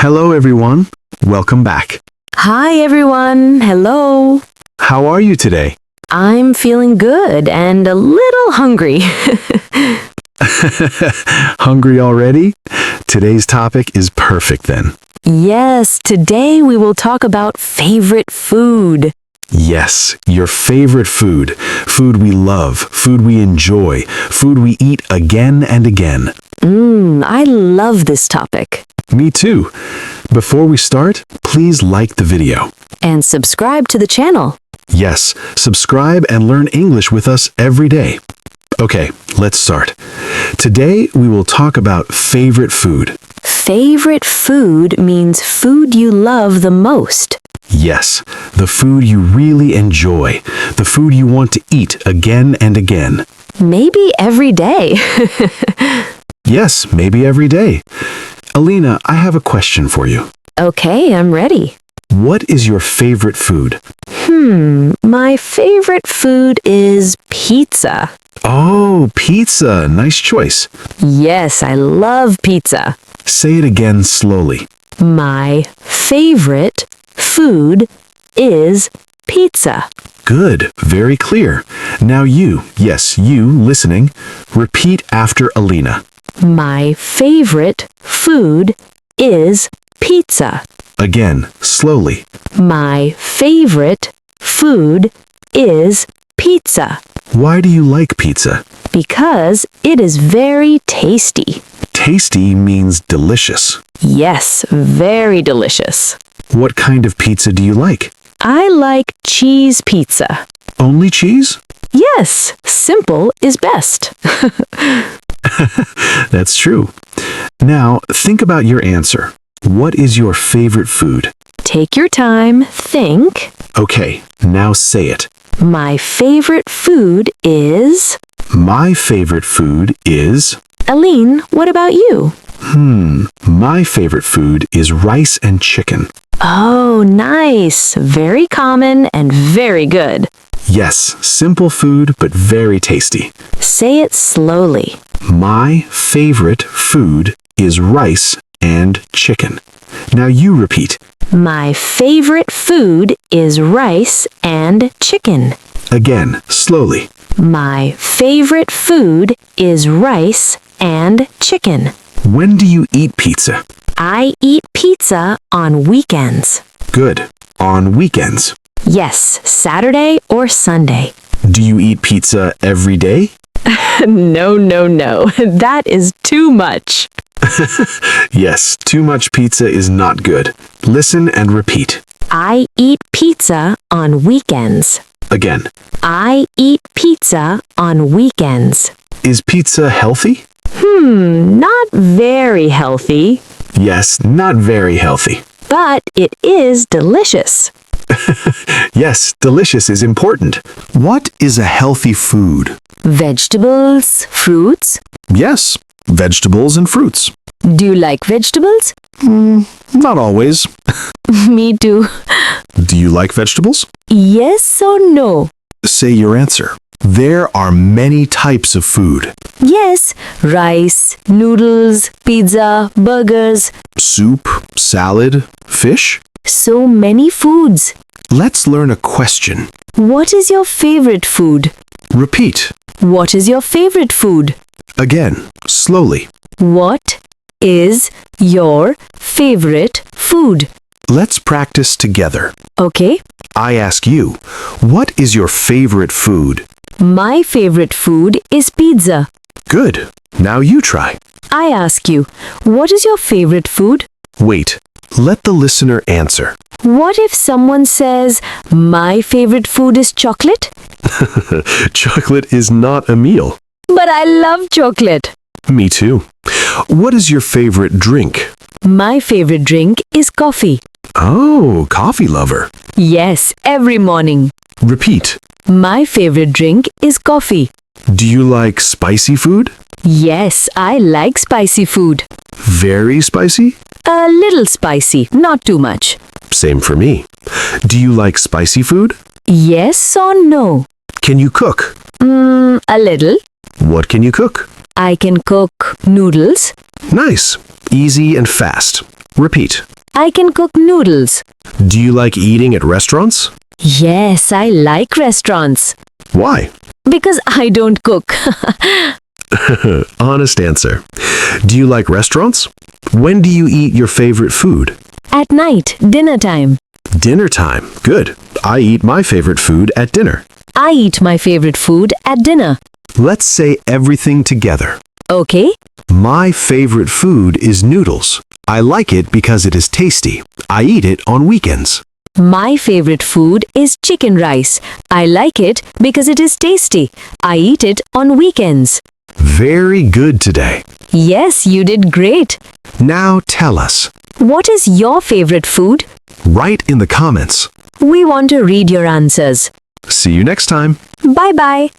Hello, everyone. Welcome back. Hi, everyone. Hello. How are you today? I'm feeling good and a little hungry. Hungry already? Today's topic is perfect then. Yes, today we will talk about favorite food. Yes, your favorite food. Food we love, food we enjoy, food we eat again and again. I love this topic. Me too. Before we start, please like the video. And subscribe to the channel. Yes, subscribe and learn English with us every day. Okay, let's start. Today we will talk about favorite food. Favorite food means food you love the most. Yes, the food you really enjoy, the food you want to eat again and again. Maybe every day. Yes, maybe every day. Alina, I have a question for you. Okay, I'm ready. What is your favorite food? My favorite food is pizza. Oh, pizza. Nice choice. Yes, I love pizza. Say it again slowly. My favorite food is pizza. Good. Very clear. Now you, yes, you listening, repeat after Alina. My favorite food is pizza. Again, slowly. My favorite food is pizza Why do you like pizza? because it is very tasty. Tasty means delicious. Yes, very delicious. What kind of pizza do you like? I like cheese pizza. Only cheese? Yes, simple is best. That's true. Now, think about your answer. What is your favorite food? Take your time, think. Okay, now say it. My favorite food is... My favorite food is... Aline, what about you? My favorite food is rice and chicken. Oh, nice. Very common and very good. Yes, simple food, but very tasty. Say it slowly. My favorite food is rice and chicken. Now you repeat. My favorite food is rice and chicken. Again, slowly. My favorite food is rice and chicken. When do you eat pizza? I eat pizza on weekends. Good. On weekends. Yes, Saturday or Sunday. Do you eat pizza every day? No. That is too much. Yes, too much pizza is not good. Listen and repeat. I eat pizza on weekends. Again. I eat pizza on weekends. Is pizza healthy? Not very healthy, Yes, not very healthy. but it is delicious. Yes, delicious is important. What is a healthy food? Vegetables, fruits. Yes, vegetables and fruits. Do you like vegetables? Not always. Me too. Do you like vegetables? Yes or no? Say your answer. There are many types of food. Yes, rice, noodles, pizza, burgers. Soup, salad, fish. So many foods. Let's learn a question. What is your favorite food? Repeat. What is your favorite food? Again, slowly. What is your favorite food? Let's practice together. Okay. I ask you, what is your favorite food? My favorite food is pizza. Good. Now you try. I ask you, what is your favorite food? Wait. Let the listener answer. What if someone says, my favorite food is chocolate? Chocolate is not a meal. But I love chocolate. Me too. What is your favorite drink? My favorite drink is coffee. Oh, coffee lover. Yes, every morning. Repeat. My favorite drink is coffee. Do you like spicy food? Yes, I like spicy food. Very spicy? A little spicy, not too much. Same for me. Do you like spicy food? Yes or no? Can you cook? A little. What can you cook? I can cook noodles. Nice. Easy and fast. Repeat. I can cook noodles. Do you like eating at restaurants? Yes, I like restaurants. Why? Because I don't cook. Honest answer. Do you like restaurants? When do you eat your favorite food? At night, dinner time. Dinner time. Good. I eat my favorite food at dinner. I eat my favorite food at dinner. Let's say everything together. Okay? My favorite food is noodles. I like it because it is tasty. I eat it on weekends. My favorite food is chicken rice. I like it because it is tasty. I eat it on weekends. Very good today. Yes, you did great. Now tell us. What is your favorite food? Write in the comments. We want to read your answers. See you next time. Bye-bye.